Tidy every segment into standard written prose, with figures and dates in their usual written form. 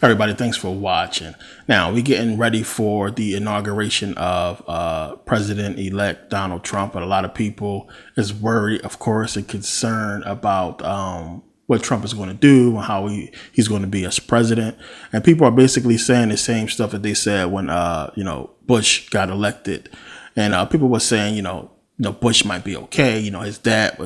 Everybody, thanks for watching. Now, we're getting ready for the inauguration of President-elect Donald Trump. And a lot of people is worried, of course, and concerned about what Trump is going to do, how he's going to be as president. And people are basically saying the same stuff that they said when, Bush got elected. And people were saying, Bush might be okay. His dad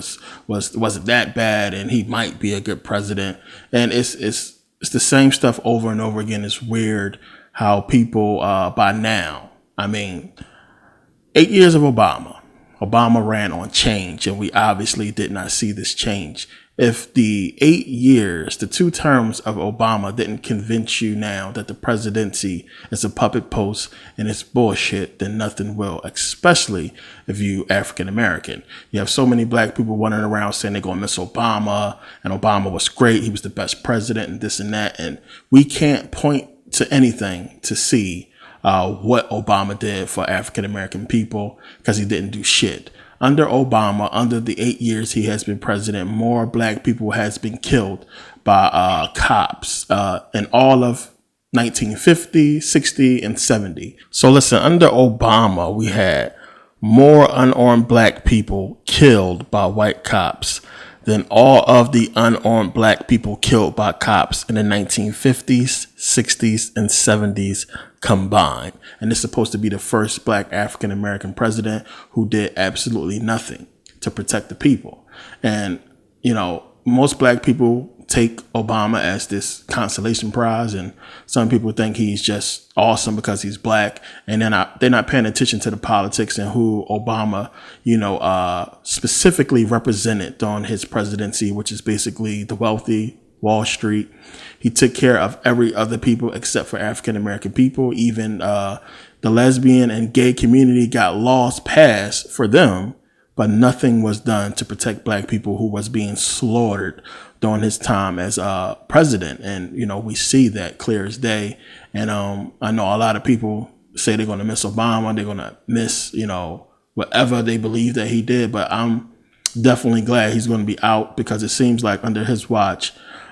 wasn't that bad, and he might be a good president. And it's the same stuff over and over again. It's weird how people, by now, 8 years of Obama ran on change, and we obviously did not see this change. If the 8 years, the 2 terms of Obama didn't convince you now that the presidency is a puppet post and it's bullshit, then nothing will, especially if you African American. You have so many black people running around saying they're going to miss Obama, and Obama was great. He was the best president and this and that. And we can't point to anything to see what Obama did for African American people, because he didn't do shit. Under Obama, under the 8 years he has been president, more black people has been killed by cops in all of 1950, 60, and 70. So listen, under Obama, we had more unarmed black people killed by white cops than all of the unarmed black people killed by cops in the 1950s, 60s, and 70s combined. And it's supposed to be the first black African American president who did absolutely nothing to protect the people. And, most black people take Obama as this consolation prize, and some people think he's just awesome because he's black, and they're not paying attention to the politics and who Obama, specifically represented on his presidency, which is basically the wealthy, Wall Street. He took care of every other people except for African American people. Even the lesbian and gay community got laws passed for them, but nothing was done to protect black people who was being slaughtered during his time as president. And, we see that clear as day. And I know a lot of people say they're going to miss Obama. They're going to miss, whatever they believe that he did. But I'm definitely glad he's going to be out, because it seems like under his watch,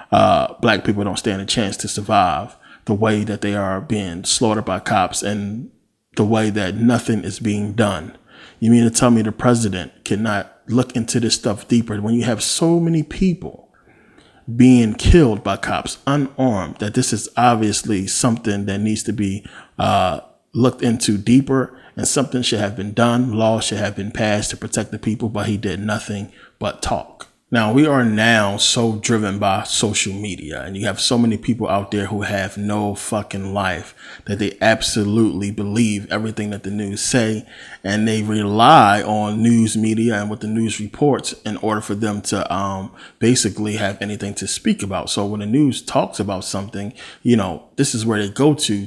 black people don't stand a chance to survive the way that they are being slaughtered by cops and the way that nothing is being done. You mean to tell me the president cannot look into this stuff deeper when you have so many people being killed by cops unarmed, that this is obviously something that needs to be looked into deeper, and something should have been done. Laws should have been passed to protect the people, but he did nothing but talk. Now, we are now so driven by social media, and you have so many people out there who have no fucking life that they absolutely believe everything that the news say, and they rely on news media and what the news reports in order for them to basically have anything to speak about. So when the news talks about something, this is where they go to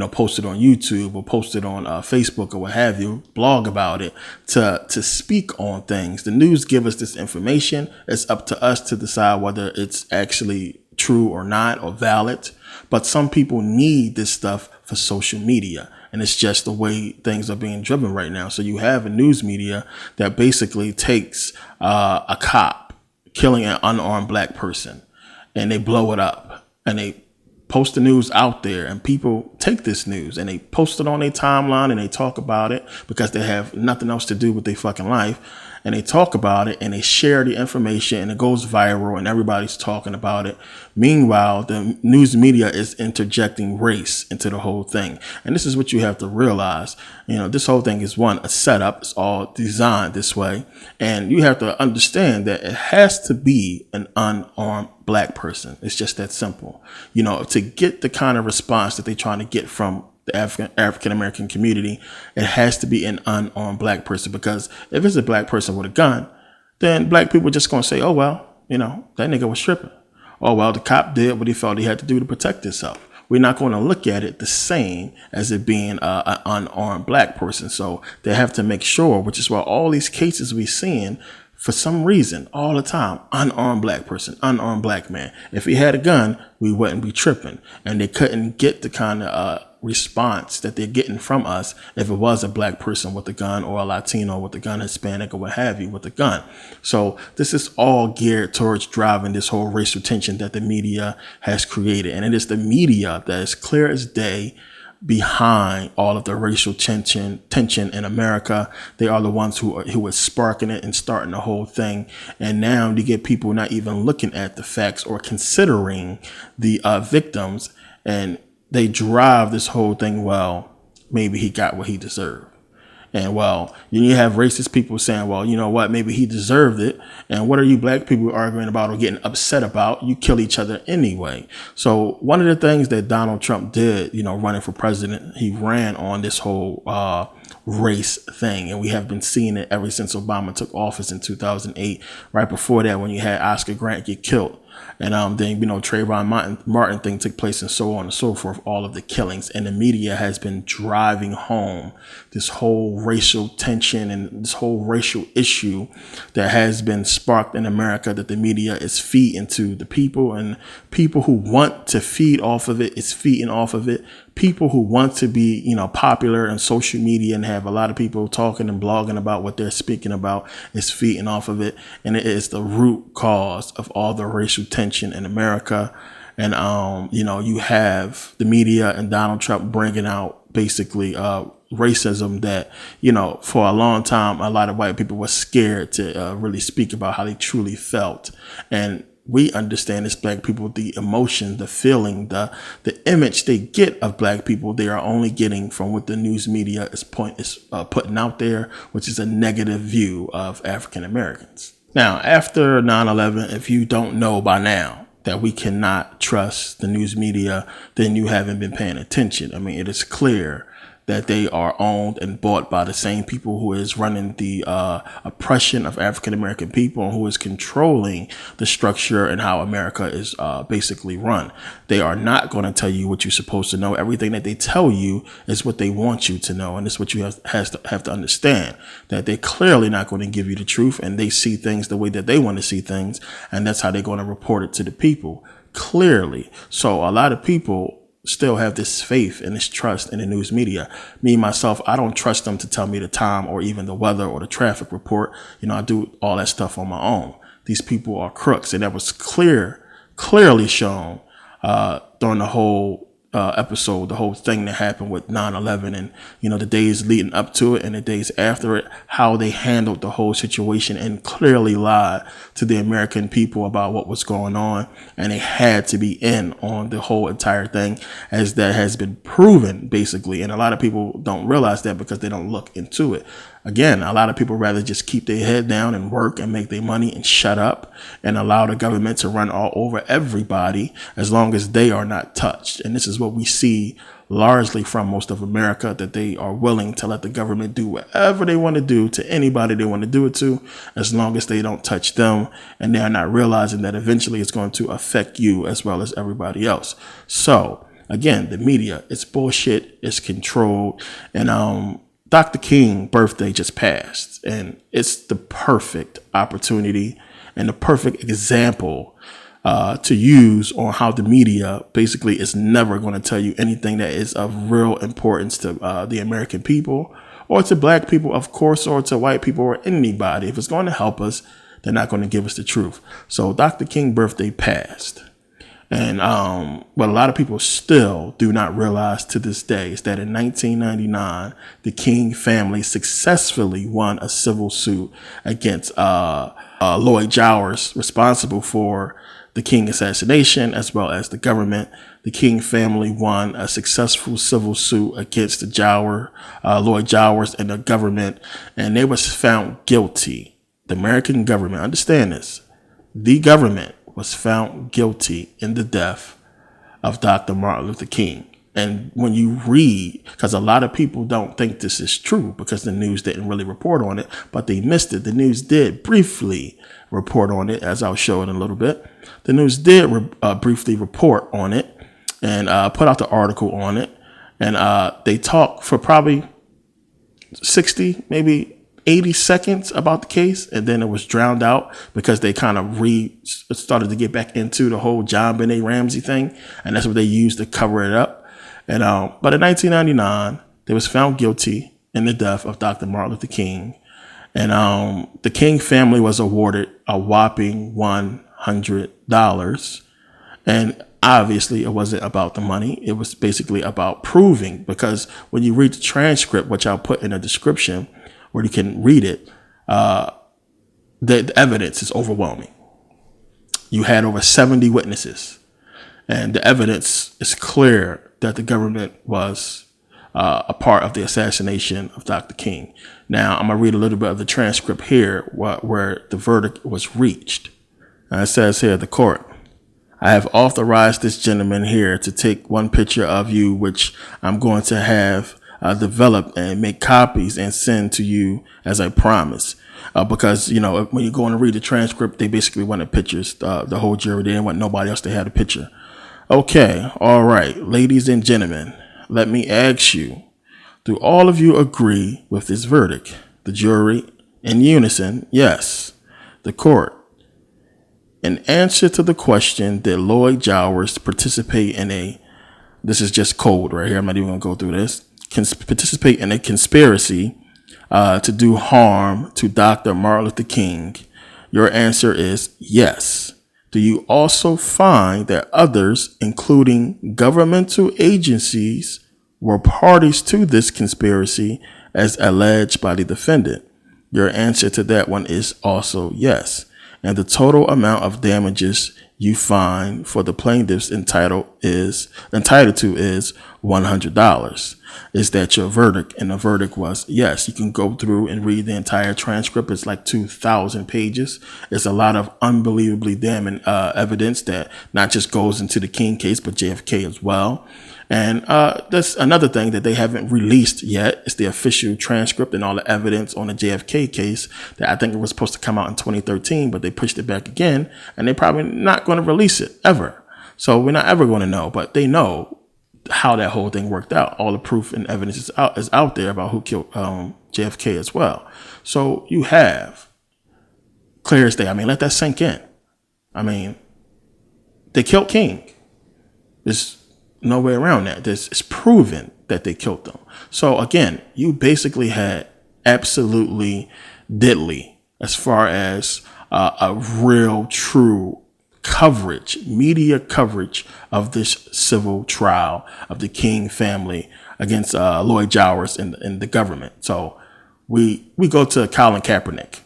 post it on YouTube or post it on Facebook or what have you, blog about it, to speak on things. The news give us this information. It's up to us to decide whether it's actually true or not, or valid. But some people need this stuff for social media, and it's just the way things are being driven right now. So you have a news media that basically takes a cop killing an unarmed black person, and they blow it up, and they post the news out there, and people take this news and they post it on their timeline, and they talk about it because they have nothing else to do with their fucking life. And they talk about it, and they share the information, and it goes viral, and everybody's talking about it. Meanwhile, the news media is interjecting race into the whole thing. And this is what you have to realize. This whole thing is a setup. It's all designed this way. And you have to understand that it has to be an unarmed black person. It's just that simple. To get the kind of response that they're trying to get from the African American community, it has to be an unarmed black person, because if it's a black person with a gun, then black people are just going to say, oh, well, that nigga was tripping. Oh, well, the cop did what he felt he had to do to protect himself. We're not going to look at it the same as it being an unarmed black person. So they have to make sure, which is why all these cases we're seeing, for some reason, all the time, unarmed black person, unarmed black man. If he had a gun, we wouldn't be tripping. And they couldn't get the kind of response that they're getting from us if it was a black person with a gun or a Latino with a gun, Hispanic or what have you with a gun. So this is all geared towards driving this whole racial tension that the media has created. And it is the media that is clear as day behind all of the racial tension in America. They are the ones who are sparking it and starting the whole thing. And now you get people not even looking at the facts or considering the victims, and they drive this whole thing. Well, maybe he got what he deserved. And well, you have racist people saying, well, you know what, maybe he deserved it. And what are you black people arguing about or getting upset about? You kill each other anyway. So one of the things that Donald Trump did, running for president, he ran on this whole race thing. And we have been seeing it ever since Obama took office in 2008. Right before that, when you had Oscar Grant get killed. And then, Trayvon Martin thing took place, and so on and so forth, all of the killings. And the media has been driving home this whole racial tension and this whole racial issue that has been sparked in America, that the media is feeding to the people, and people who want to feed off of it is feeding off of it. People who want to be, popular in social media and have a lot of people talking and blogging about what they're speaking about is feeding off of it. And it is the root cause of all the racial tension in America. And, you have the media and Donald Trump bringing out basically racism that, for a long time, a lot of white people were scared to really speak about how they truly felt. And we understand as black people, the emotion, the feeling, the image they get of black people, they are only getting from what the news media is putting out there, which is a negative view of African Americans. Now, after 9/11, if you don't know by now that we cannot trust the news media, then you haven't been paying attention. I mean, it is clear that they are owned and bought by the same people who is running the oppression of African American people, and who is controlling the structure and how America is basically run. They are not going to tell you what you're supposed to know. Everything that they tell you is what they want you to know, and it's what you have to understand, that they're clearly not going to give you the truth, and they see things the way that they want to see things, and that's how they're going to report it to the people, clearly. So a lot of people still have this faith and this trust in the news media. Me, myself, I don't trust them to tell me the time or even the weather or the traffic report. I do all that stuff on my own. These people are crooks. And that was clearly shown during the whole episode, the whole thing that happened with 9/11 and, the days leading up to it and the days after it, how they handled the whole situation and clearly lied to the American people about what was going on. And they had to be in on the whole entire thing, as that has been proven, basically. And a lot of people don't realize that because they don't look into it. Again, a lot of people rather just keep their head down and work and make their money and shut up and allow the government to run all over everybody as long as they are not touched. And this is what we see largely from most of America, that they are willing to let the government do whatever they want to do to anybody they want to do it to, as long as they don't touch them. And they're not realizing that eventually it's going to affect you as well as everybody else. So again, the media, it's bullshit, it's controlled. And, Dr. King's birthday just passed, and it's the perfect opportunity and the perfect example to use on how the media basically is never going to tell you anything that is of real importance to the American people, or to black people, of course, or to white people, or anybody. If it's going to help us, they're not going to give us the truth. So Dr. King's birthday passed. And what a lot of people still do not realize to this day is that in 1999, the King family successfully won a civil suit against Lloyd George, responsible for the King assassination, as well as the government. The King family won a successful civil suit against the Lloyd George and the government, and they was found guilty. The American government, understand this, the government was found guilty in the death of Dr. Martin Luther King. And when you read, because a lot of people don't think this is true because the news didn't really report on it, but they missed it. The news did briefly report on it, as I'll show in a little bit. The news did briefly report on it and put out the article on it. And they talked for probably 60, maybe 80 seconds about the case, and then it was drowned out because they kind of started to get back into the whole JonBenet Ramsey thing, and that's what they used to cover it up. And but in 1999, they was found guilty in the death of Dr. Martin Luther King. And the King family was awarded a whopping $100. And obviously it wasn't about the money. It was basically about proving, because when you read the transcript, which I'll put in the description where you can read it, the evidence is overwhelming. You had over 70 witnesses, and the evidence is clear that the government was a part of the assassination of Dr. King. Now, I'm going to read a little bit of the transcript here where the verdict was reached. It says here, the court: I have authorized this gentleman here to take one picture of you, which I'm going to have develop and make copies and send to you as I promised. Because, when you go and read the transcript, they basically wanted pictures, the whole jury. They didn't want nobody else to have a picture. Okay. All right. Ladies and gentlemen, let me ask you, do all of you agree with this verdict? The jury, in unison, yes. The court: in answer to the question, did Lloyd Jowers participate in this is just code right here, I'm not even going to go through this, participate in a conspiracy to do harm to Dr. Martin Luther King? Your answer is yes. Do you also find that others, including governmental agencies, were parties to this conspiracy as alleged by the defendant? Your answer to that one is also yes. And the total amount of damages you find for the plaintiffs entitled to is $100. Is that your verdict? And the verdict was yes. You can go through and read the entire transcript. It's like 2,000 pages. It's a lot of unbelievably damning evidence that not just goes into the King case, but JFK as well. And that's another thing that they haven't released yet. It's the official transcript and all the evidence on the JFK case that I think it was supposed to come out in 2013, but they pushed it back again, and they're probably not going to release it ever. So we're not ever going to know, but they know how that whole thing worked out. All the proof and evidence is out there about who killed JFK as well. So you have clear as day. I mean, let that sink in. I mean, they killed King. There's no way around that. It's proven that they killed them. So again, you basically had absolutely diddly as far as a real, true coverage, media coverage of this civil trial of the King family against Lloyd Jowers and the government. So we go to Colin Kaepernick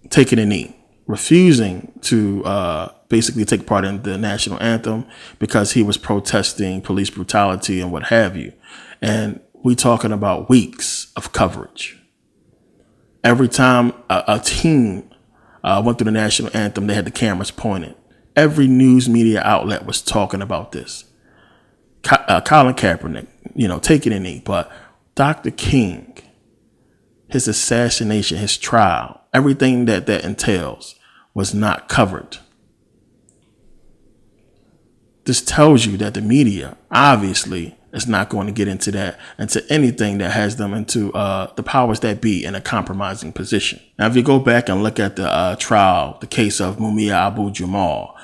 taking a knee, refusing to basically take part in the national anthem because he was protesting police brutality and what have you. And we talking about weeks of coverage. Every time a team went through the national anthem, they had the cameras pointed. Every news media outlet was talking about this. Colin Kaepernick, taking a knee. But Dr. King, his assassination, his trial, everything that entails was not covered. This tells you that the media obviously is not going to get into that, into anything that has them into the powers that be in a compromising position. Now, if you go back and look at the trial, the case of Mumia Abu-Jamal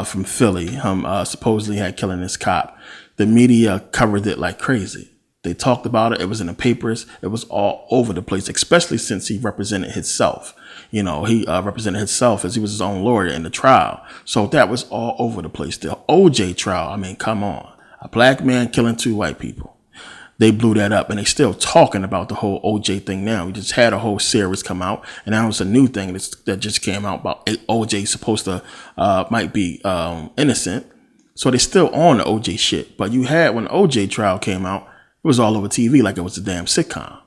from Philly, him supposedly had killing this cop, the media covered it like crazy. They talked about it. It was in the papers. It was all over the place, especially since he represented himself. He represented himself as he was his own lawyer in the trial. So that was all over the place. The OJ trial, I mean, come on. A black man killing two white people. They blew that up, and they still talking about the whole OJ thing now. We just had a whole series come out, and now it's a new thing that just came out about OJ supposed to might be innocent. So they still on the OJ shit. But you had, when the OJ trial came out, it was all over TV like it was a damn sitcom.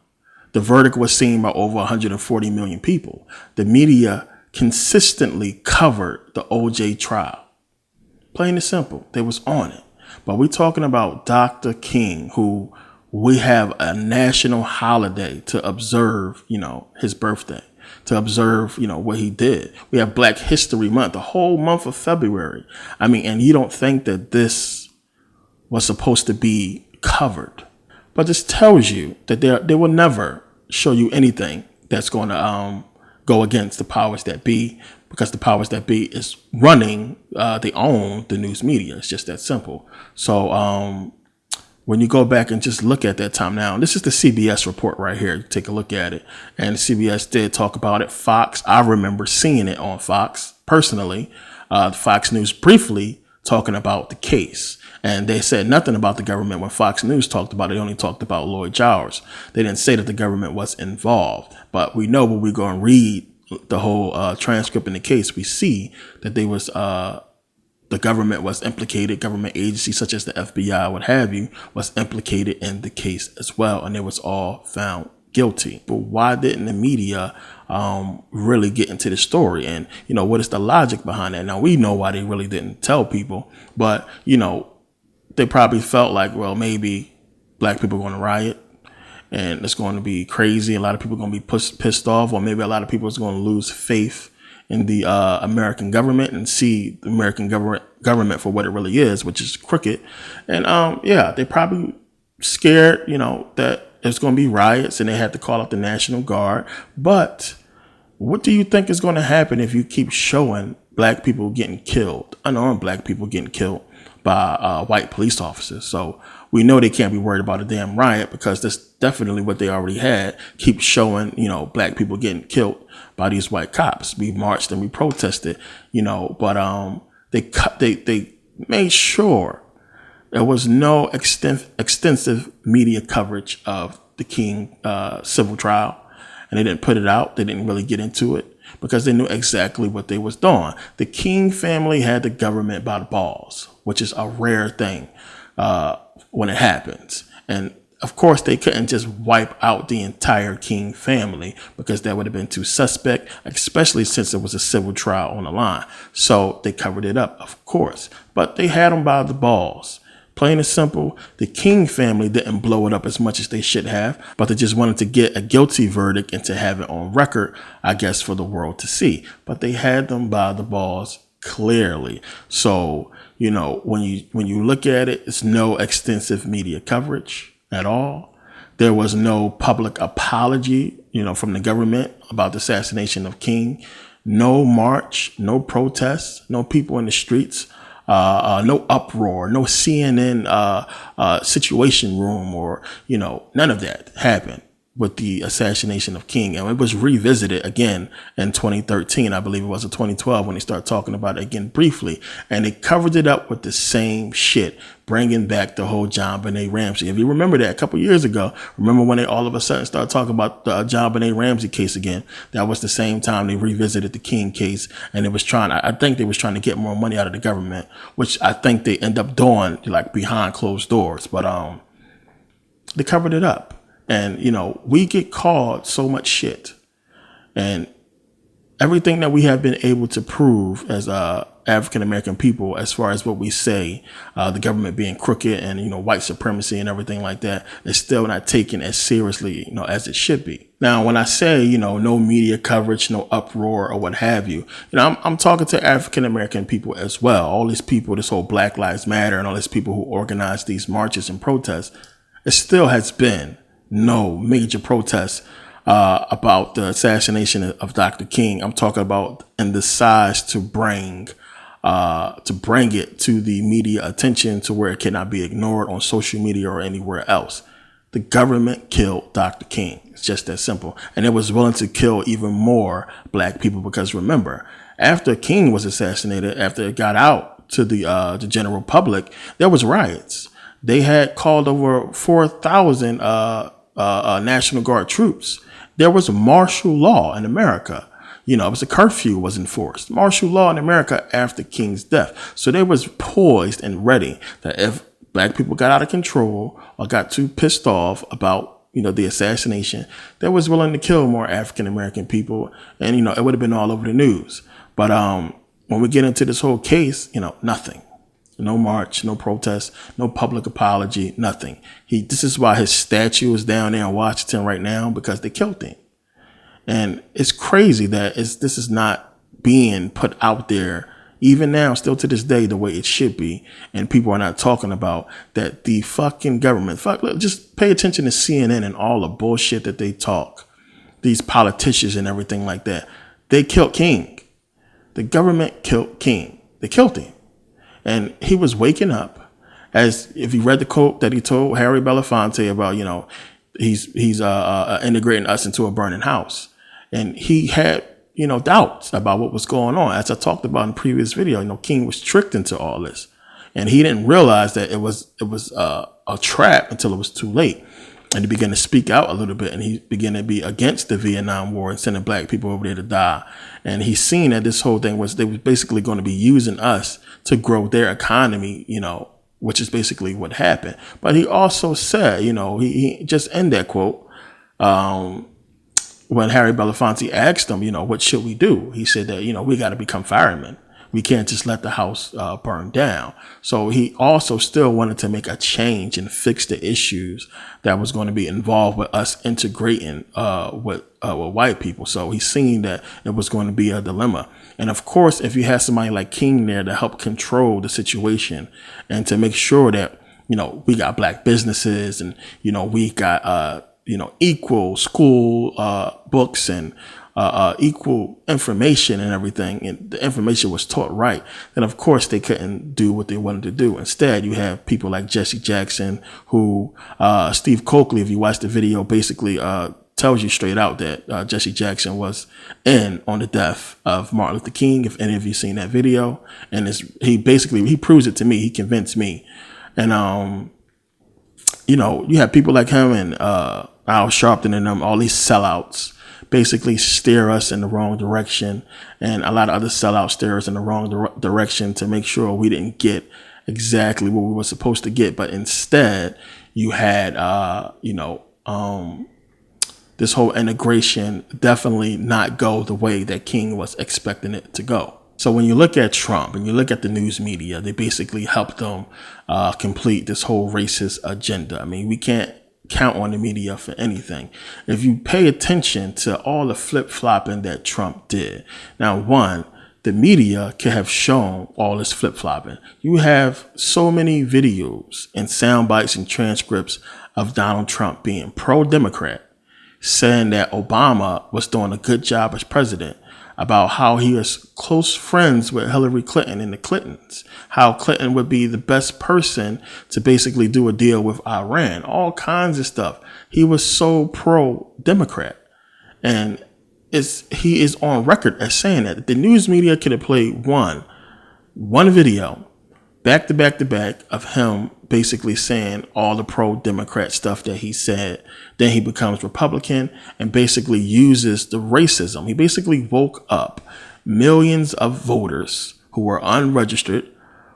The verdict was seen by over 140 million people. The media consistently covered the OJ trial. Plain and simple. They was on it. But we're talking about Dr. King, who we have a national holiday to observe, his birthday, to observe, what he did. We have Black History Month, the whole month of February. I mean, and you don't think that this was supposed to be covered. But this tells you that they will never show you anything that's going to go against the powers that be, because the powers that be is running, they own the news media. It's just that simple. So when you go back and just look at that time now, this is the CBS report right here. Take a look at it. And CBS did talk about it. Fox, I remember seeing it on Fox personally. Fox News briefly talking about the case. And they said nothing about the government when Fox News talked about it. They only talked about Lloyd Jowers. They didn't say that the government was involved. But we know when we go and read the whole transcript in the case, we see that they was the government was implicated. Government agencies such as the FBI, what have you, was implicated in the case as well. And they was all found guilty. But why didn't the media really get into the story? And, what is the logic behind that? Now, we know why they really didn't tell people. But, they probably felt like, well, maybe black people are going to riot and it's going to be crazy. A lot of people are going to be pissed off, or maybe a lot of people are going to lose faith in the American government and see the American government for what it really is, which is crooked. And they probably scared, that there's going to be riots and they had to call out the National Guard. But what do you think is going to happen if you keep showing black people getting killed, unarmed black people getting killed by white police officers? So we know they can't be worried about a damn riot, because that's definitely what they already had. Keep showing, black people getting killed by these white cops. We marched and we protested, but they made sure there was no extensive media coverage of the King civil trial, and they didn't put it out. They didn't really get into it because they knew exactly what they was doing. The King family had the government by the balls, which is a rare thing when it happens. And of course, they couldn't just wipe out the entire King family, because that would have been too suspect, especially since it was a civil trial on the line. So they covered it up, of course, but they had them by the balls. Plain and simple, the King family didn't blow it up as much as they should have, but they just wanted to get a guilty verdict and to have it on record, I guess, for the world to see. But they had them by the balls clearly. So, when you look at it, it's no extensive media coverage at all. There was no public apology, from the government about the assassination of King. No march, no protests, no people in the streets. No uproar, no CNN situation room, or, none of that happened with the assassination of King. And it was revisited again in 2013. I believe it was in 2012 when they started talking about it again briefly. And they covered it up with the same shit, bringing back the whole John Benet Ramsey. If you remember that a couple years ago, remember when they all of a sudden started talking about the John Benet Ramsey case again? That was the same time they revisited the King case. And it was I think they was trying to get more money out of the government, which I think they end up doing like behind closed doors. But they covered it up. And, we get called so much shit, and everything that we have been able to prove as African-American people, as far as what we say, the government being crooked and, white supremacy and everything like that, is still not taken as seriously, as it should be. Now, when I say, no media coverage, no uproar or what have you, I'm talking to African-American people as well. All these people, this whole Black Lives Matter and all these people who organize these marches and protests, it still has been no major protests about the assassination of Dr. King. I'm talking about in the size to bring it to the media attention to where it cannot be ignored on social media or anywhere else. The government killed Dr. King. It's just that simple. And it was willing to kill even more black people, because remember, after King was assassinated, after it got out to the general public, there was riots. They had called over 4,000 National Guard troops. There was martial law in America. It was a curfew was enforced. Martial law in America after King's death. So they was poised and ready that if black people got out of control or got too pissed off about, the assassination, they was willing to kill more African-American people. And, it would have been all over the news. But when we get into this whole case, nothing. No march, no protest, no public apology, nothing. This is why his statue is down there in Washington right now, because they killed him. And it's crazy that this is not being put out there, even now, still to this day, the way it should be. And people are not talking about that the fucking government, just pay attention to CNN and all the bullshit that they talk. These politicians and everything like that. They killed King. The government killed King. They killed him. And he was waking up As if you read the quote that he told Harry Belafonte about, he's integrating us into a burning house. And he had, doubts about what was going on. As I talked about in the previous video, King was tricked into all this. And he didn't realize that it was a trap until it was too late. And he began to speak out a little bit, and he began to be against the Vietnam War and sending black people over there to die. And he's seen that this whole thing was, they were basically going to be using us to grow their economy, which is basically what happened. But he also said, he just end that quote, when Harry Belafonte asked him, what should we do? He said that, we got to become firemen. We can't just let the house burn down. So he also still wanted to make a change and fix the issues that was going to be involved with us integrating with white people. So he's seen that it was going to be a dilemma. And of course, if you have somebody like King there to help control the situation and to make sure that, we got black businesses and, we got, equal school books and equal information and everything, and the information was taught right, then of course they couldn't do what they wanted to do. Instead, you have people like Jesse Jackson, who Steve Coakley, if you watch the video, basically tells you straight out that Jesse Jackson was in on the death of Martin Luther King, if any of you seen that video. And he proves it to me. He convinced me. And you have people like him and Al Sharpton and them, all these sellouts, basically steer us in the wrong direction, and a lot of other sellouts steer us in the wrong direction to make sure we didn't get exactly what we were supposed to get. But instead, you had, this whole integration definitely not go the way that King was expecting it to go. So when you look at Trump and you look at the news media, they basically helped them complete this whole racist agenda. I mean, we can't count on the media for anything. If you pay attention to all the flip-flopping that Trump did. Now, one, the media could have shown all this flip-flopping. You have so many videos and sound bites and transcripts of Donald Trump being pro-Democrat, saying that Obama was doing a good job as president, about how he is close friends with Hillary Clinton and the Clintons, how Clinton would be the best person to basically do a deal with Iran, all kinds of stuff. He was so pro-Democrat. And he is on record as saying that. The news media could have played one video back to back to back of him basically saying all the pro-Democrat stuff that he said. Then he becomes Republican and basically uses the racism. He basically woke up millions of voters who were unregistered,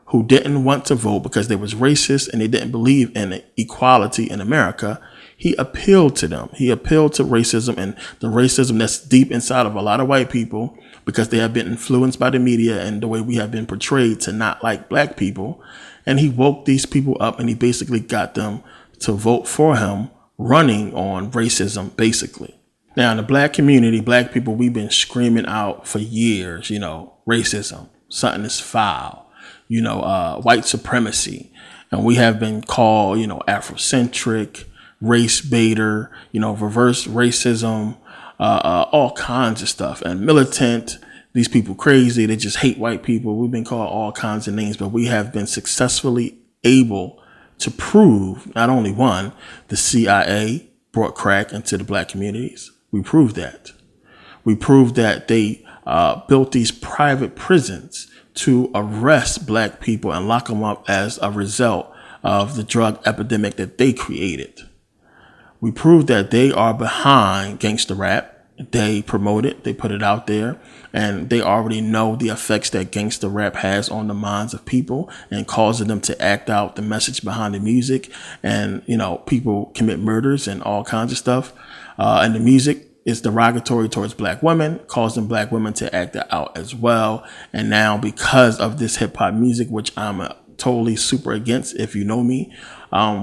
who didn't want to vote because they was racist and they didn't believe in equality in America. He appealed to them. He appealed to racism and the racism that's deep inside of a lot of white people, because they have been influenced by the media and the way we have been portrayed to not like black people. And he woke these people up and he basically got them to vote for him, running on racism, basically. Now, in the black community, black people, we've been screaming out for years, racism, something is foul, white supremacy. And we have been called, Afrocentric, race baiter, reverse racism, all kinds of stuff, and militant. These people crazy. They just hate white people. We've been called all kinds of names, but we have been successfully able to prove not only one, the CIA brought crack into the black communities. We proved that. We proved that they built these private prisons to arrest black people and lock them up as a result of the drug epidemic that they created. We proved that they are behind gangster rap. They promote it, they put it out there, and they already know the effects that gangster rap has on the minds of people and causing them to act out the message behind the music. And, people commit murders and all kinds of stuff. And the music is derogatory towards black women, causing black women to act out as well. And now, because of this hip hop music, which I'm totally super against, if you know me,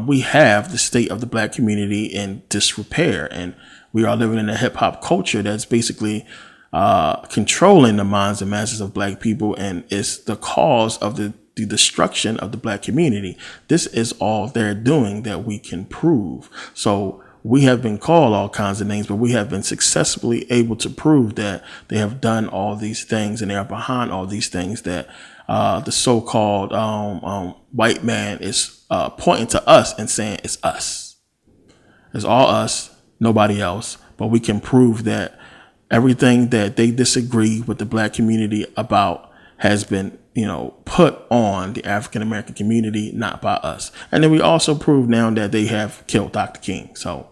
we have the state of the black community in disrepair, and we are living in a hip hop culture that's basically controlling the minds and masses of black people, and it's the cause of the destruction of the black community. This is all they're doing that we can prove. So we have been called all kinds of names, but we have been successfully able to prove that they have done all these things and they are behind all these things that the so-called white man is pointing to us and saying it's us. It's all us, nobody else. But we can prove that everything that they disagree with the black community about has been, put on the African American community, not by us. And then we also prove now that they have killed Dr. King. So,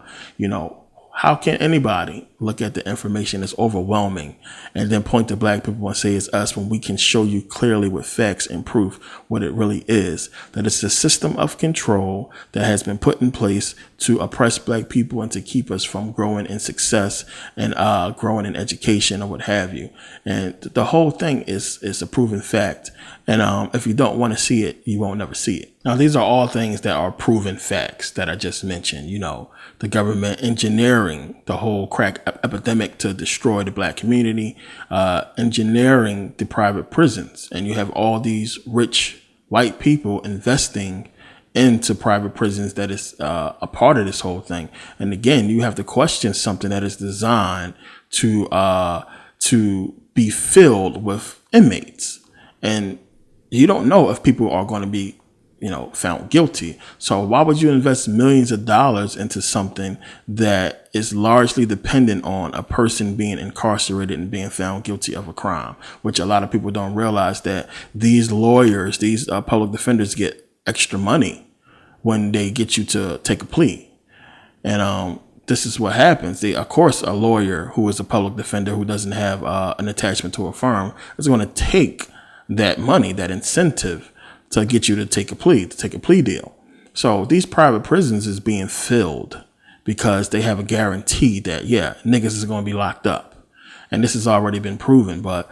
how can anybody look at the information that's overwhelming and then point to black people and say it's us when we can show you clearly with facts and proof what it really is? That it's a system of control that has been put in place to oppress black people and to keep us from growing in success and growing in education or what have you. And the whole thing is a proven fact. And if you don't want to see it, you won't never see it. Now, these are all things that are proven facts that I just mentioned. The government engineering the whole crack epidemic to destroy the black community, engineering the private prisons. And you have all these rich white people investing into private prisons that is a part of this whole thing. And again, you have to question something that is designed to be filled with inmates. And you don't know if people are going to be found guilty. So why would you invest millions of dollars into something that is largely dependent on a person being incarcerated and being found guilty of a crime, which a lot of people don't realize that these lawyers, these public defenders get extra money when they get you to take a plea. And this is what happens. Of course, a lawyer who is a public defender who doesn't have an attachment to a firm is going to take that money, that incentive, to get you to take a plea deal. So these private prisons is being filled because they have a guarantee that, niggas is going to be locked up. And this has already been proven, but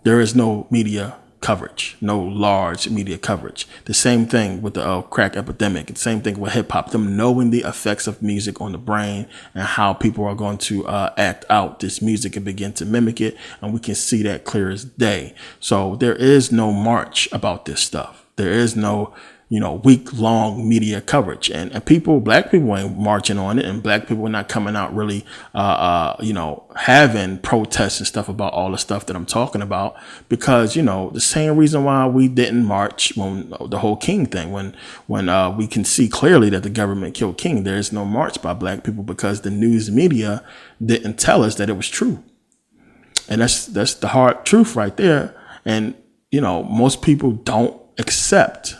there is no media coverage, no large media coverage. The same thing with the crack epidemic. The same thing with hip hop, them knowing the effects of music on the brain and how people are going to act out this music and begin to mimic it. And we can see that clear as day. So there is no march about this stuff. There is no, week-long media coverage. And black people ain't marching on it. And black people are not coming out really, having protests and stuff about all the stuff that I'm talking about. Because, the same reason why we didn't march when the whole King thing, when we can see clearly that the government killed King, there is no march by black people because the news media didn't tell us that it was true. And that's the hard truth right there. And, most people don't accept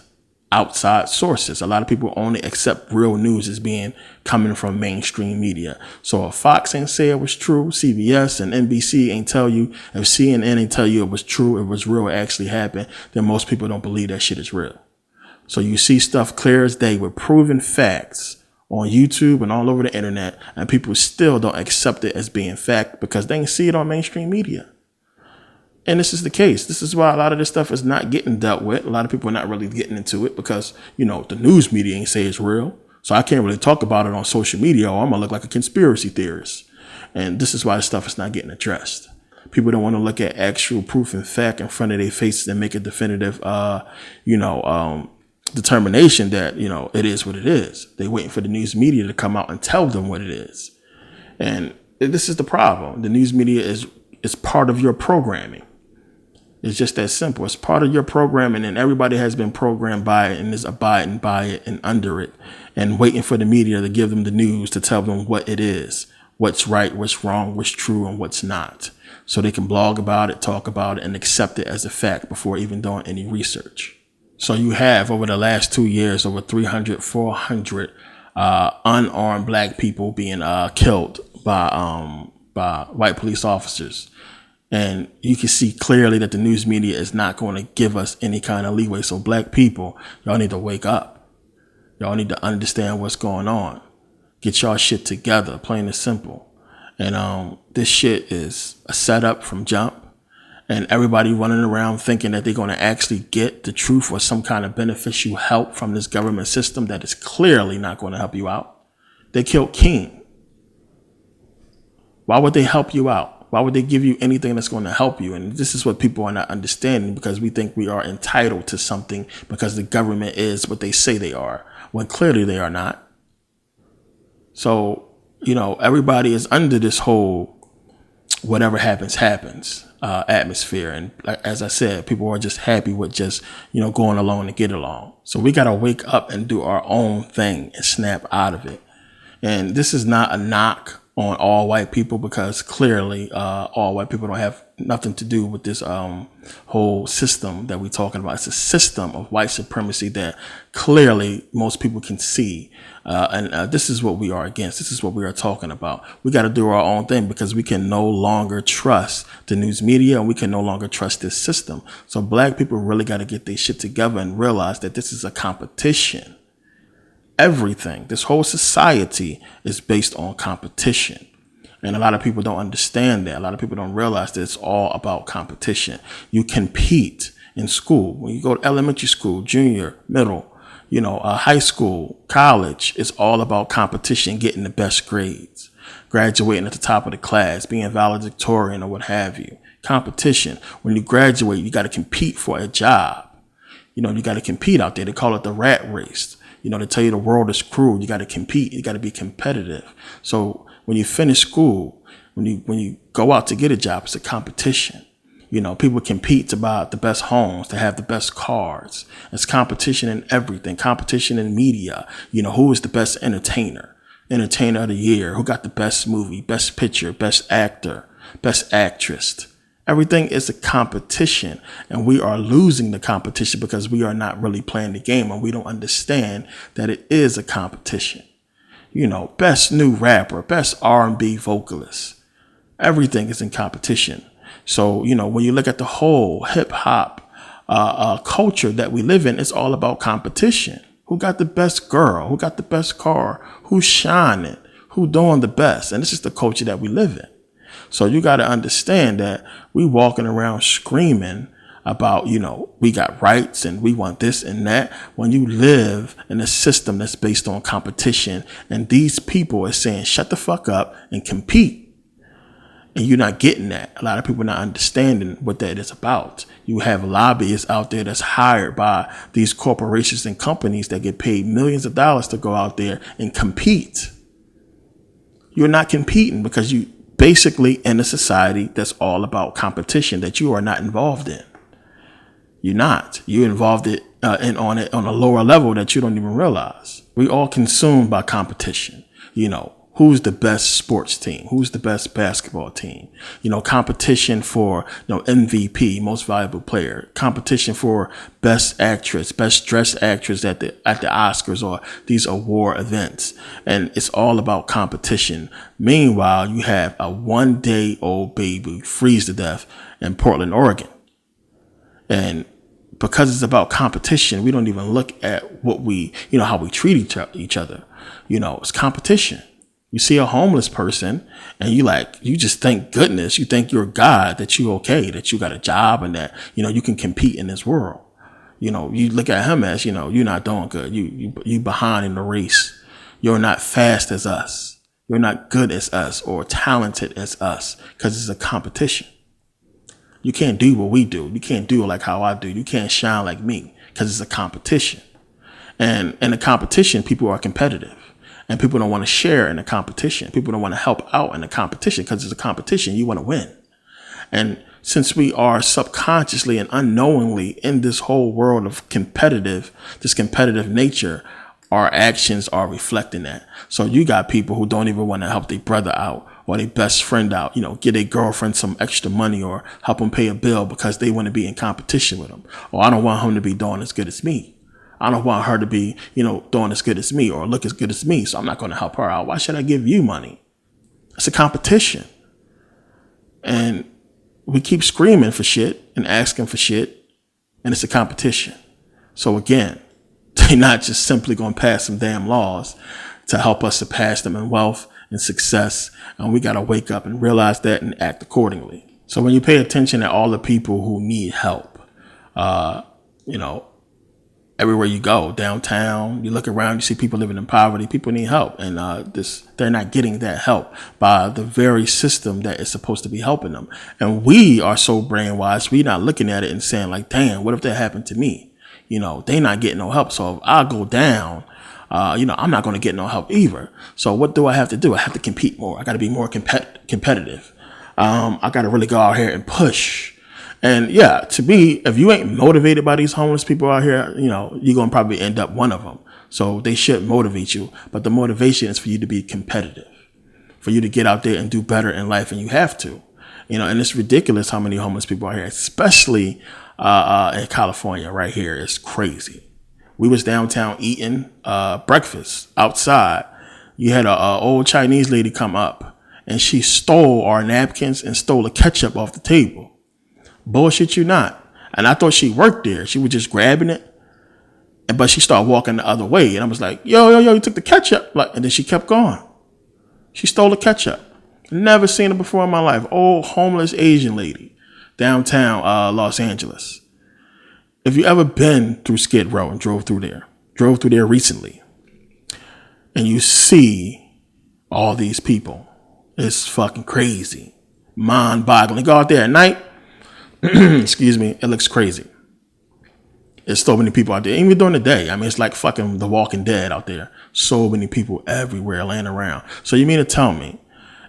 outside sources. A lot of people only accept real news as being coming from mainstream media. So if Fox ain't say it was true, CBS and NBC ain't tell you, if CNN ain't tell you it was true, it was real, it actually happened, then most people don't believe that shit is real. So you see stuff clear as day with proven facts on YouTube and all over the internet, and people still don't accept it as being fact because they ain't see it on mainstream media. And this is the case. This is why a lot of this stuff is not getting dealt with. A lot of people are not really getting into it because, the news media ain't say it's real. So I can't really talk about it on social media or I'm going to look like a conspiracy theorist. And this is why this stuff is not getting addressed. People don't want to look at actual proof and fact in front of their faces and make a definitive, determination that, it is what it is. They're waiting for the news media to come out and tell them what it is. And this is the problem. The news media is part of your programming. It's just that simple. It's part of your programming, and everybody has been programmed by it and is abiding by it and under it and waiting for the media to give them the news to tell them what it is, what's right, what's wrong, what's true, and what's not. So they can blog about it, talk about it, and accept it as a fact before even doing any research. So you have, over the last 2 years, over 300, 400 unarmed black people being killed by white police officers. And you can see clearly that the news media is not going to give us any kind of leeway. So black people, y'all need to wake up. Y'all need to understand what's going on. Get y'all shit together, plain and simple. And this shit is a setup from jump. And everybody running around thinking that they're going to actually get the truth or some kind of beneficial help from this government system that is clearly not going to help you out. They killed King. Why would they help you out? Why would they give you anything that's going to help you? And this is what people are not understanding because we think we are entitled to something because the government is what they say they are, when clearly they are not. So, everybody is under this whole whatever happens, happens. atmosphere. And as I said, people are just happy with just, going along to get along. So we got to wake up and do our own thing and snap out of it. And this is not a knock on all white people, because clearly all white people don't have nothing to do with this whole system that we're talking about. It's a system of white supremacy that clearly most people can see. And this is what we are against. This is what we are talking about. We got to do our own thing, because we can no longer trust the news media, and we can no longer trust this system. So black people really got to get their shit together and realize that this is a competition. Everything, this whole society is based on competition. And a lot of people don't understand that. A lot of people don't realize that it's all about competition. You compete in school. When you go to elementary school, junior, middle, high school, college, it's all about competition, getting the best grades, graduating at the top of the class, being valedictorian or what have you. Competition. When you graduate, you got to compete for a job. You got to compete out there. They call it the rat race. They tell you the world is cruel. You got to compete. You got to be competitive. So when you finish school, when you go out to get a job, it's a competition. People compete to buy the best homes, to have the best cars. It's competition in everything. Competition in media. Who is the best entertainer of the year? Who got the best movie, best picture, best actor, best actress? Everything is a competition, and we are losing the competition because we are not really playing the game, and we don't understand that it is a competition. Best new rapper, best R&B vocalist. Everything is in competition. So, when you look at the whole hip hop culture that we live in, it's all about competition. Who got the best girl? Who got the best car? Who's shining? Who doing the best? And this is the culture that we live in. So you got to understand that we walking around screaming about, we got rights and we want this and that, when you live in a system that's based on competition. And these people are saying, shut the fuck up and compete. And you're not getting that. A lot of people are not understanding what that is about. You have lobbyists out there that's hired by these corporations and companies that get paid millions of dollars to go out there and compete. You're not competing because you basically in a society that's all about competition that you are not involved in. You're not. You're involved on it on a lower level that you don't even realize. We all consumed by competition. Who's the best sports team? Who's the best basketball team? Competition for, MVP, most valuable player. Competition for best actress, best dressed actress at the Oscars or these award events. And it's all about competition. Meanwhile, you have a 1-day-old baby freeze to death in Portland, Oregon. And because it's about competition, we don't even look at what how we treat each other. It's competition. You see a homeless person and you just thank goodness, you thank your God that you okay, that you got a job and that, you can compete in this world. You look at him as, you're not doing good. You behind in the race. You're not fast as us. You're not good as us or talented as us because it's a competition. You can't do what we do. You can't do it like how I do. You can't shine like me because it's a competition. And in a competition, people are competitive. And people don't want to share in the competition. People don't want to help out in the competition because it's a competition. You want to win. And since we are subconsciously and unknowingly in this whole world of this competitive nature, our actions are reflecting that. So you got people who don't even want to help their brother out or their best friend out, get their girlfriend some extra money or help them pay a bill because they want to be in competition with them. Or I don't want him to be doing as good as me. I don't want her to be, doing as good as me or look as good as me. So I'm not going to help her out. Why should I give you money? It's a competition. And we keep screaming for shit and asking for shit. And it's a competition. So again, they're not just simply going to pass some damn laws to help us surpass them in wealth and success. And we got to wake up and realize that and act accordingly. So when you pay attention to all the people who need help, everywhere you go, downtown, you look around, you see people living in poverty, people need help. And they're not getting that help by the very system that is supposed to be helping them. And we are so brainwashed, we're not looking at it and saying like, damn, what if that happened to me? They're not getting no help. So if I go down, I'm not going to get no help either. So what do I have to do? I have to compete more. I got to be more competitive. I got to really go out here and push. And yeah, to me, if you ain't motivated by these homeless people out here, you know, you're going to probably end up one of them. So they should motivate you. But the motivation is for you to be competitive, for you to get out there and do better in life. And you have to, you know, and it's ridiculous how many homeless people are here, especially in California right here. It's crazy. We was downtown eating breakfast outside. You had a old Chinese lady come up and she stole our napkins and stole the ketchup off the table. Bullshit you not. And I thought she worked there. She was just grabbing it. But she started walking the other way. And I was like, yo, you took the ketchup. And then she kept going. She stole the ketchup. Never seen her before in my life. Old homeless Asian lady downtown Los Angeles. If you ever been through Skid Row and drove through there recently, and you see all these people, it's fucking crazy. Mind-boggling. Go out there at night, excuse me, it looks crazy. There's so many people out there, even during the day. I mean, it's like fucking The Walking Dead out there. So many people everywhere laying around. So you mean to tell me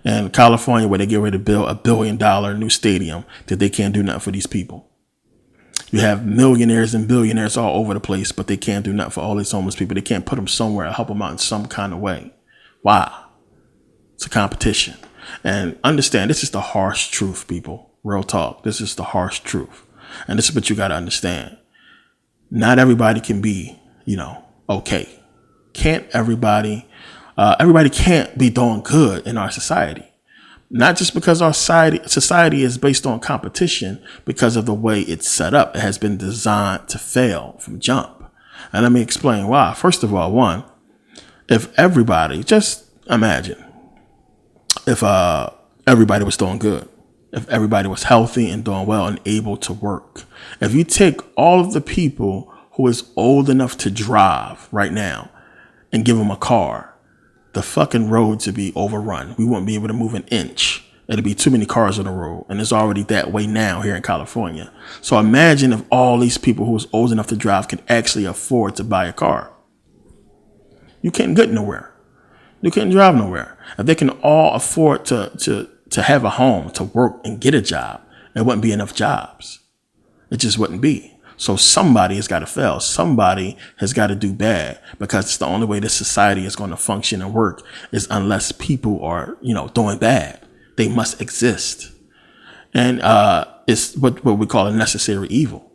in California, where they get ready to build $1 billion new stadium, that they can't do nothing for these people? You have millionaires and billionaires all over the place, but they can't do nothing for all these homeless people. They can't put them somewhere or help them out in some kind of way. Why? It's a competition. And understand, this is the harsh truth, people. Real talk. This is the harsh truth. And this is what you got to understand. Not everybody can be, you know, okay. Can't everybody can't be doing good in our society. Not just because our society is based on competition, because of the way it's set up. It has been designed to fail from jump. And let me explain why. First of all, one, if everybody, just imagine if everybody was doing good, if everybody was healthy and doing well and able to work. If you take all of the people who is old enough to drive right now and give them a car, the fucking roads would be overrun. We wouldn't be able to move an inch. It'd be too many cars on the road. And it's already that way now here in California. So imagine if all these people who is old enough to drive can actually afford to buy a car. You can't get nowhere. You can't drive nowhere. If they can all afford to have a home, to work and get a job, there wouldn't be enough jobs. It just wouldn't be. So somebody has got to fail. Somebody has got to do bad, because it's the only way this society is going to function and work is unless people are, you know, doing bad. They must exist. And it's what we call a necessary evil.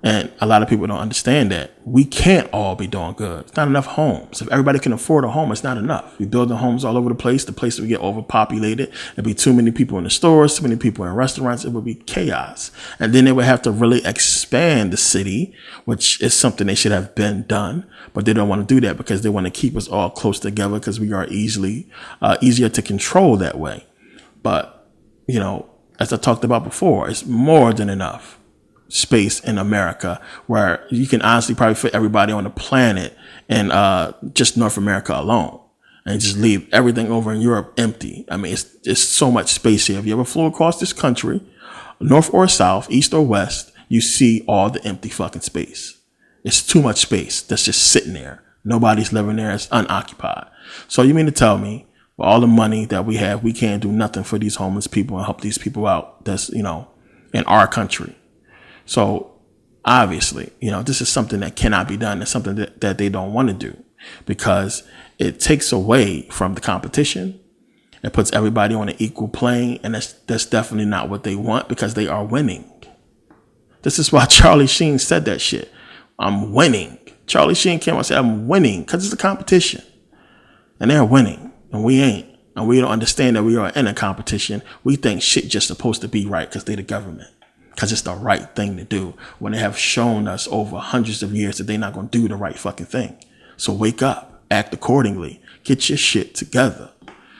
And a lot of people don't understand that. We can't all be doing good. It's not enough homes. If everybody can afford a home, it's not enough. We building homes all over the place. The place will get overpopulated. There'd be too many people in the stores, too many people in restaurants. It would be chaos. And then they would have to really expand the city, which is something they should have been done. But they don't want to do that because they want to keep us all close together, because we are easier to control that way. But, you know, as I talked about before, it's more than enough space in America where you can honestly probably fit everybody on the planet in just North America alone, and just leave everything over in Europe empty. I mean, it's so much space here. If you ever flew across this country, north or south, east or west, you see all the empty fucking space. It's too much space that's just sitting there. Nobody's living there. It's unoccupied. So you mean to tell me, with all the money that we have, we can't do nothing for these homeless people and help these people out that's, you know, in our country? So obviously, you know, this is something that cannot be done. It's something that they don't want to do, because it takes away from the competition. It puts everybody on an equal plane. And that's definitely not what they want, because they are winning. This is why Charlie Sheen said that shit. I'm winning. Charlie Sheen came out and said, I'm winning, because it's a competition. And they're winning and we ain't. And we don't understand that we are in a competition. We think shit just supposed to be right because they're the government, because it's the right thing to do, when they have shown us over hundreds of years that they're not going to do the right fucking thing. So wake up, act accordingly, get your shit together.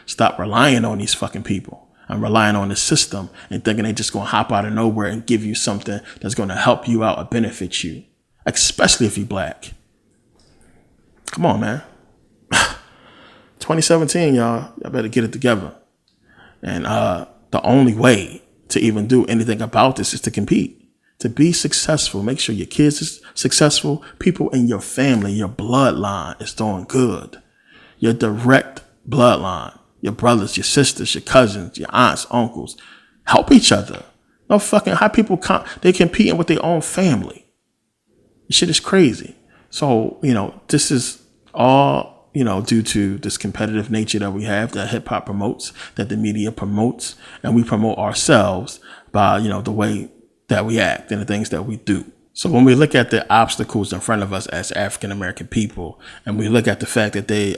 Stop relying on these fucking people and relying on the system and thinking they just going to hop out of nowhere and give you something that's going to help you out or benefit you, especially if you're black. Come on, man. 2017, y'all better get it together. And the only way to even do anything about this is to compete, to be successful. Make sure your kids is successful. People in your family, your bloodline is doing good. Your direct bloodline your brothers, your sisters, your cousins, your aunts, uncles. Help each other. No fucking, how people, they competing with their own family. This shit is crazy. So, this is all, due to this competitive nature that we have, that hip hop promotes, that the media promotes, and we promote ourselves by, the way that we act and the things that we do. So when we look at the obstacles in front of us as African American people, and we look at the fact that they,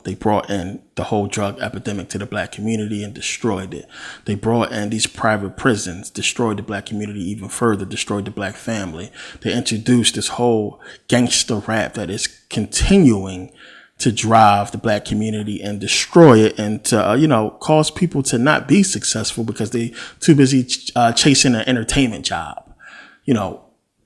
they brought in the whole drug epidemic to the black community and destroyed it. They brought in these private prisons, destroyed the black community even further, destroyed the black family. They introduced this whole gangster rap that is continuing to drive the black community and destroy it, and to, cause people to not be successful because they too busy chasing an entertainment job.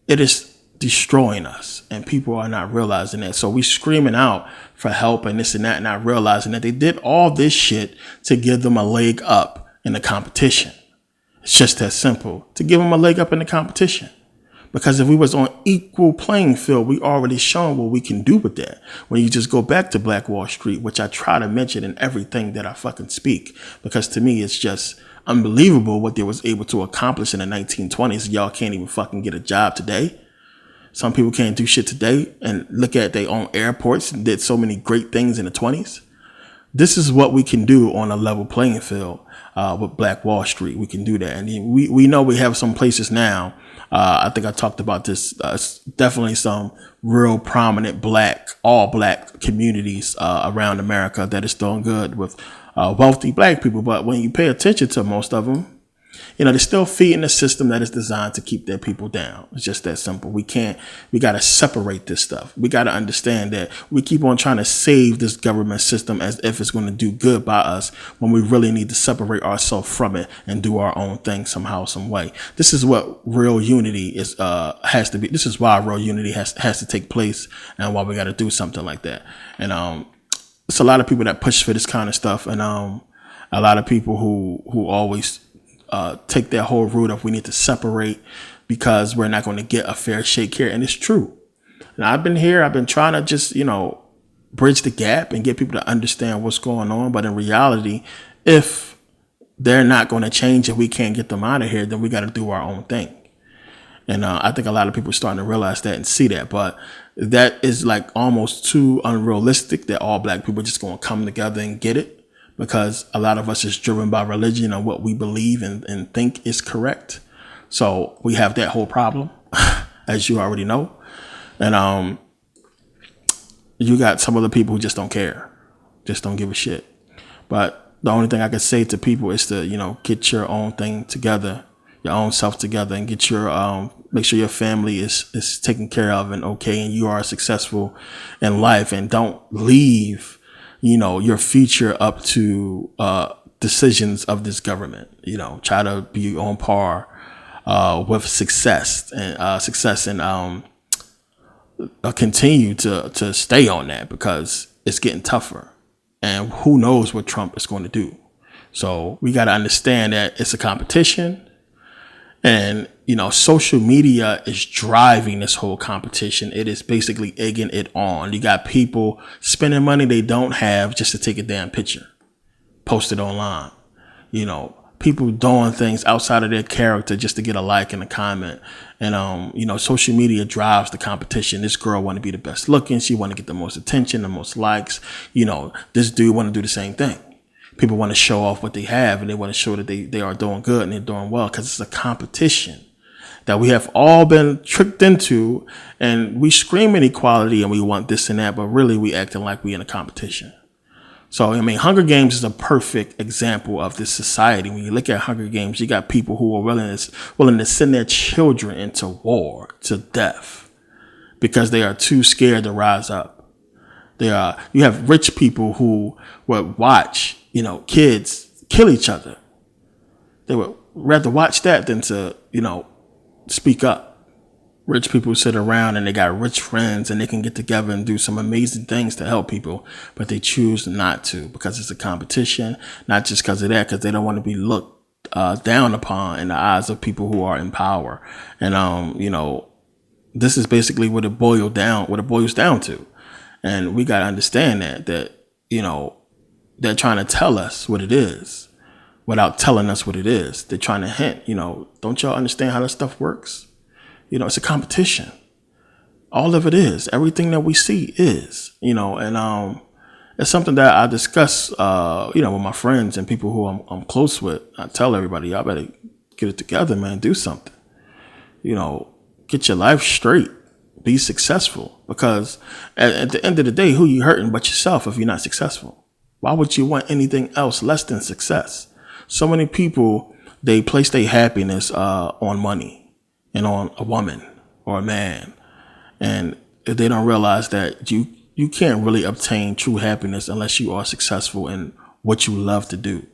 It is destroying us, and people are not realizing that. So we screaming out for help and this and that, and not realizing that they did all this shit to give them a leg up in the competition. It's just that simple, to give them a leg up in the competition. Because if we was on equal playing field, we already shown what we can do with that. When you just go back to Black Wall Street, which I try to mention in everything that I fucking speak, because to me, it's just unbelievable what they was able to accomplish in the 1920s. Y'all can't even fucking get a job today. Some people can't do shit today, and look at their own airports and did so many great things in the 20s. This is what we can do on a level playing field with Black Wall Street. We can do that. And we know we have some places now. I think I talked about this. Definitely some real prominent all black communities around America that is doing good with wealthy black people. But when you pay attention to most of them, they're still feeding a system that is designed to keep their people down. It's just that simple. We got to separate this stuff. We got to understand that we keep on trying to save this government system as if it's going to do good by us, when we really need to separate ourselves from it and do our own thing somehow, some way. This is what real unity has to be. This is why real unity has to take place, and why we got to do something like that. And it's a lot of people that push for this kind of stuff, and a lot of people who always take that whole route of we need to separate because we're not going to get a fair shake here. And it's true. And I've been trying to just, bridge the gap and get people to understand what's going on. But in reality, if they're not going to change and we can't get them out of here, then we got to do our own thing. And I think a lot of people are starting to realize that and see that. But that is like almost too unrealistic that all black people are just going to come together and get it. Because a lot of us is driven by religion and what we believe and think is correct. So we have that whole problem, as you already know. And you got some other people who just don't care, just don't give a shit. But the only thing I can say to people is to, get your own thing together, your own self together, and get your make sure your family is taken care of and okay, and you are successful in life, and don't leave your future up to decisions of this government. Try to be on par with success and continue to stay on that, because it's getting tougher, and who knows what Trump is going to do. So we got to understand that it's a competition, and social media is driving this whole competition. It is basically egging it on. You got people spending money they don't have just to take a damn picture, post it online. People doing things outside of their character just to get a like and a comment. And social media drives the competition. This girl want to be the best looking. She want to get the most attention, the most likes. This dude want to do the same thing. People want to show off what they have, and they want to show that they are doing good and they're doing well, because it's a competition that we have all been tricked into, and we scream inequality and we want this and that, but really we acting like we in a competition. So, Hunger Games is a perfect example of this society. When you look at Hunger Games, you got people who are willing to send their children into war, to death, because they are too scared to rise up. You have rich people who would watch, kids kill each other. They would rather watch that than to, speak up. Rich people sit around and they got rich friends and they can get together and do some amazing things to help people, but they choose not to, because it's a competition, not just because of that, because they don't want to be looked down upon in the eyes of people who are in power. And, this is basically what it boils down to. And we got to understand that, they're trying to tell us what it is without telling us what it is. They're trying to hint, don't y'all understand how this stuff works? It's a competition. All of it is. Everything that we see is, and it's something that I discuss, with my friends and people who I'm close with. I tell everybody, y'all better get it together, man. Do something. Get your life straight. Be successful. Because at the end of the day, who you hurting but yourself if you're not successful? Why would you want anything else less than success? So many people, they place their happiness on money and on a woman or a man. And if they don't realize that you can't really obtain true happiness unless you are successful in what you love to do.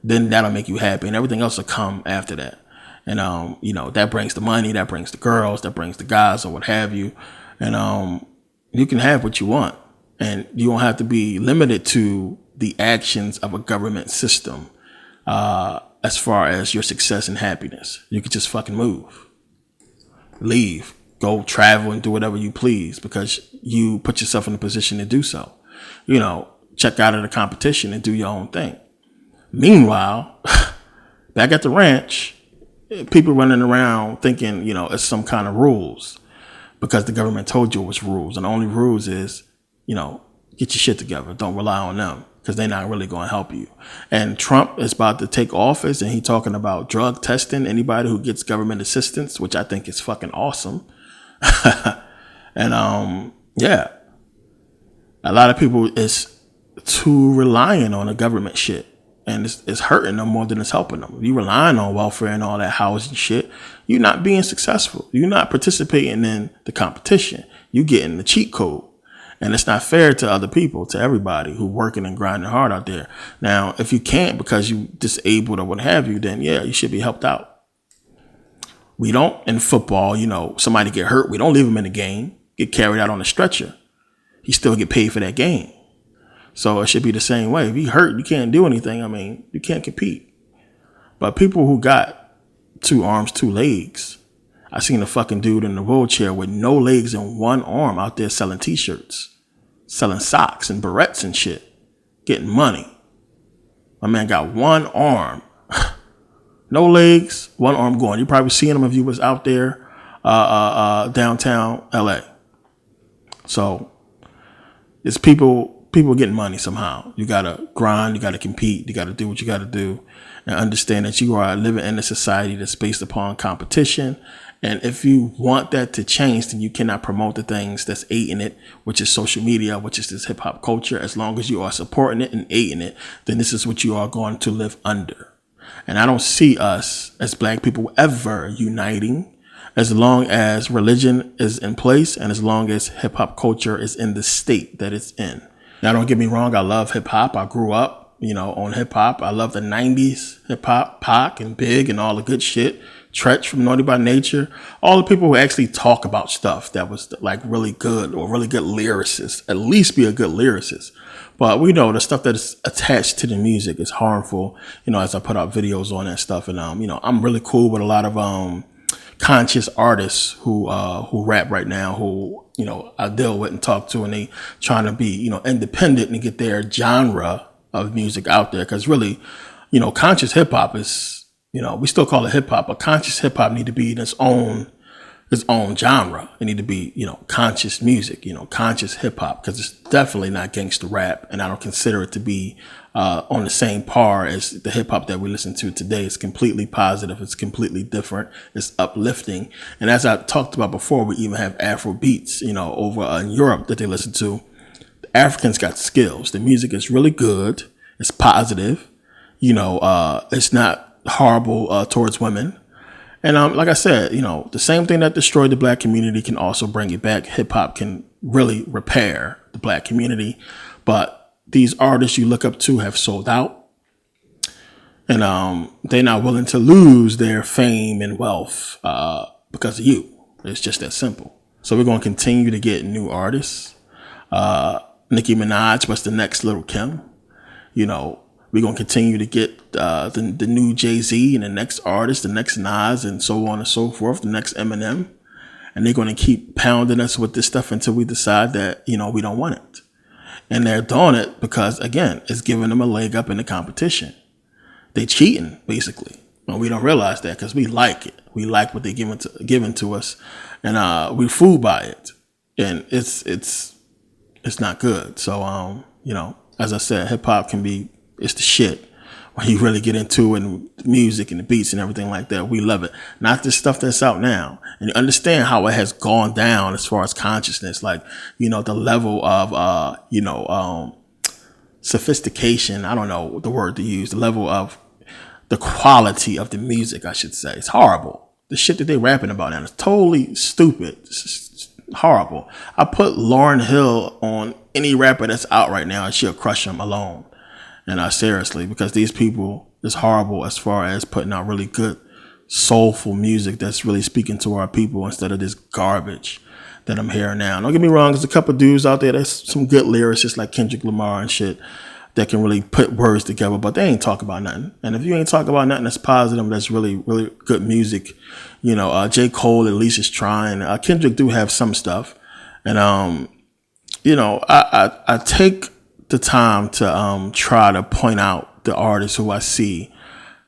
Then that'll make you happy, and everything else will come after that. And, that brings the money, that brings the girls, that brings the guys or what have you. And you can have what you want. And you don't have to be limited to the actions of a government system as far as your success and happiness. You could just fucking move. Leave. Go travel and do whatever you please because you put yourself in a position to do so. Check out of the competition and do your own thing. Meanwhile, back at the ranch, people running around thinking, it's some kind of rules because the government told you it was rules. And the only rules is, get your shit together. Don't rely on them because they're not really going to help you. And Trump is about to take office and he's talking about drug testing anybody who gets government assistance, which I think is fucking awesome. And a lot of people is too reliant on the government shit. And it's hurting them more than it's helping them. If you're relying on welfare and all that housing shit, you're not being successful. You're not participating in the competition. You're getting the cheat code. And it's not fair to other people, to everybody who working and grinding hard out there. Now, if you can't because you disabled or what have you, then yeah, you should be helped out. We don't, in football, somebody get hurt. We don't leave them in the game, get carried out on a stretcher. He still get paid for that game. So it should be the same way. If you hurt, you can't do anything. You can't compete. But people who got 2 arms, 2 legs. I seen a fucking dude in a wheelchair with no legs and 1 arm out there selling t-shirts, selling socks and barrettes and shit, getting money. My man got 1 arm, no legs, 1 arm going. You probably seen him if you was out there downtown LA. So it's people getting money somehow. You got to grind. You got to compete. You got to do what you got to do and understand that you are living in a society that's based upon competition. And if you want that to change, then you cannot promote the things that's aiding it, which is social media, which is this hip hop culture. As long as you are supporting it and aiding it, then this is what you are going to live under. And I don't see us as black people ever uniting as long as religion is in place and as long as hip hop culture is in the state that it's in. Now, don't get me wrong. I love hip hop. I grew up, on hip hop. I love the 90s hip hop, Pac and Big and all the good shit. Tretch from Naughty by Nature. All the people who actually talk about stuff that was like really good or really good lyricists. At least be a good lyricist. But we know the stuff that is attached to the music is harmful, as I put out videos on that stuff. And, I'm really cool with a lot of conscious artists who rap right now, who, I deal with and talk to, and they trying to be, independent and get their genre of music out there. Because really, conscious hip hop is, we still call it hip hop, but conscious hip hop need to be in its own genre. It need to be, conscious music, conscious hip hop, because it's definitely not gangster rap. And I don't consider it to be on the same par as the hip hop that we listen to today. It's completely positive. It's completely different. It's uplifting. And as I talked about before, we even have Afro beats, over in Europe that they listen to. The Africans got skills. The music is really good. It's positive. It's not horrible towards women. And like I said, the same thing that destroyed the black community can also bring it back. Hip hop can really repair the black community. But these artists you look up to have sold out. And they're not willing to lose their fame and wealth because of you. It's just that simple. So we're going to continue to get new artists. Nicki Minaj was the next Lil' Kim. We're going to continue to get the new Jay-Z and the next artist, the next Nas, and so on and so forth, the next Eminem. And they're going to keep pounding us with this stuff until we decide that, we don't want it. And they're doing it because, again, it's giving them a leg up in the competition. They cheating, basically. But we don't realize that because we like it. We like what they're giving to us. And we fooled by it. And it's not good. So, you know, as I said, hip hop it's the shit. When you really get into it and the music and the beats and everything like that, we love it. Not the stuff that's out now. And you understand how it has gone down as far as consciousness, like, you know, the level of, sophistication. I don't know the word to use. The level of the quality of the music, I should say. It's horrible. The shit that they rapping about now is totally stupid. It's horrible. I put Lauryn Hill on any rapper that's out right now and she'll crush them alone. And seriously, because these people is horrible as far as putting out really good, soulful music that's really speaking to our people instead of this garbage that I'm hearing now. Don't get me wrong, there's a couple of dudes out there that's some good lyricists like Kendrick Lamar and shit that can really put words together, but they ain't talk about nothing. And if you ain't talk about nothing that's positive, that's really, really good music, you know, J. Cole at least is trying. Kendrick do have some stuff. And, you know, I take the time to try to point out the artists who I see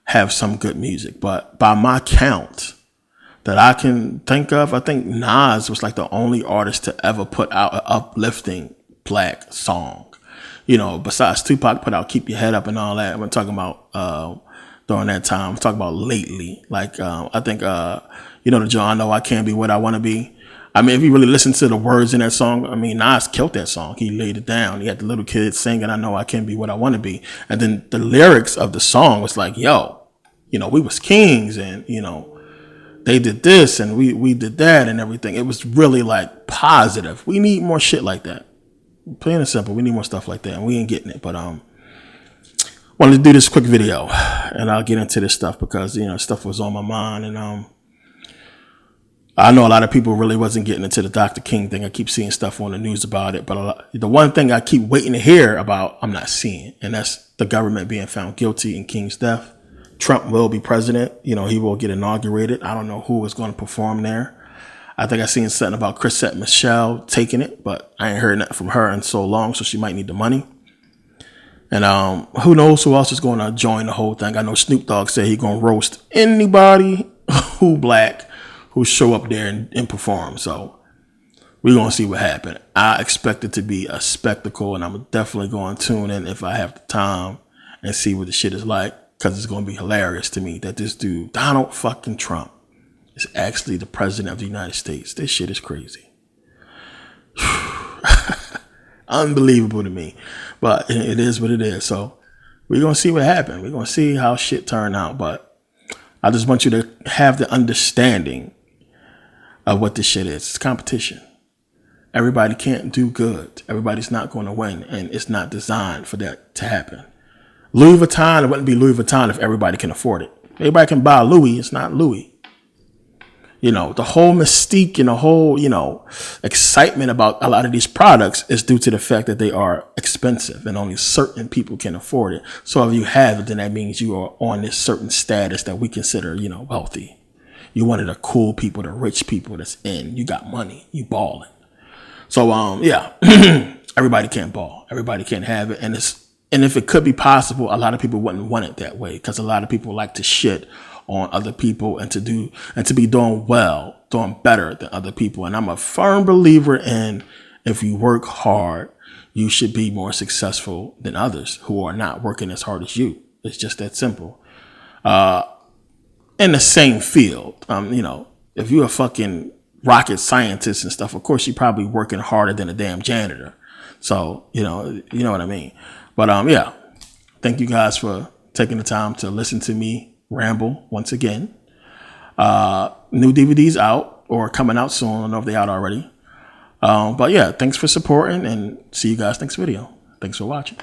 have some good music. But by my count that I can think of, I think Nas was like the only artist to ever put out an uplifting black song. You know, besides Tupac put out Keep Your Head Up and all that. I'm talking about during that time. I'm talking about lately. Like, I think, you know, the Joe, I Know I Can't Be What I Want to Be. I mean, if you really listen to the words in that song, I mean, Nas killed that song. He laid it down. He had the little kids singing, I know I can't be what I want to be. And then the lyrics of the song was like, yo, you know, we was kings and, you know, they did this and we did that and everything. It was really like positive. We need more shit like that. Plain and simple. We need more stuff like that and we ain't getting it. But wanted to do this quick video and I'll get into this stuff because, you know, stuff was on my mind and I know a lot of people really wasn't getting into the Dr. King thing. I keep seeing stuff on the news about it. But the one thing I keep waiting to hear about, I'm not seeing. And that's the government being found guilty in King's death. Trump will be president. You know, he will get inaugurated. I don't know who is going to perform there. I think I seen something about Chrisette Michelle taking it. But I ain't heard nothing from her in so long. So she might need the money. And who knows who else is going to join the whole thing. I know Snoop Dogg said he's going to roast anybody who black who show up there and perform. So we're going to see what happens. I expect it to be a spectacle, and I'm definitely going to tune in if I have the time and see what the shit is like, because it's going to be hilarious to me that this dude, Donald fucking Trump, is actually the president of the United States. This shit is crazy. Unbelievable to me. But it is what it is. So we're going to see what happens. We're going to see how shit turn out. But I just want you to have the understanding of what this shit is. It's competition. Everybody can't do good. Everybody's not going to win. And it's not designed for that to happen. Louis Vuitton, it wouldn't be Louis Vuitton if everybody can afford it. Everybody can buy Louis. It's not Louis. You know, the whole mystique and the whole, you know, excitement about a lot of these products is due to the fact that they are expensive and only certain people can afford it. So if you have it, then that means you are on this certain status that we consider, you know, wealthy. You're one of the cool people, the rich people that's in. You got money. You balling. So, yeah, everybody can't ball. Everybody can't have it. And if it could be possible, a lot of people wouldn't want it that way because a lot of people like to shit on other people and to be doing well, doing better than other people. And I'm a firm believer in if you work hard, you should be more successful than others who are not working as hard as you. It's just that simple. In the same field, you know, if you're a fucking rocket scientist and stuff, of course, you're probably working harder than a damn janitor. So, you know what I mean? But, yeah, thank you guys for taking the time to listen to me ramble once again. New DVDs out or coming out soon. I don't know if they're out already. But yeah, thanks for supporting and see you guys next video. Thanks for watching.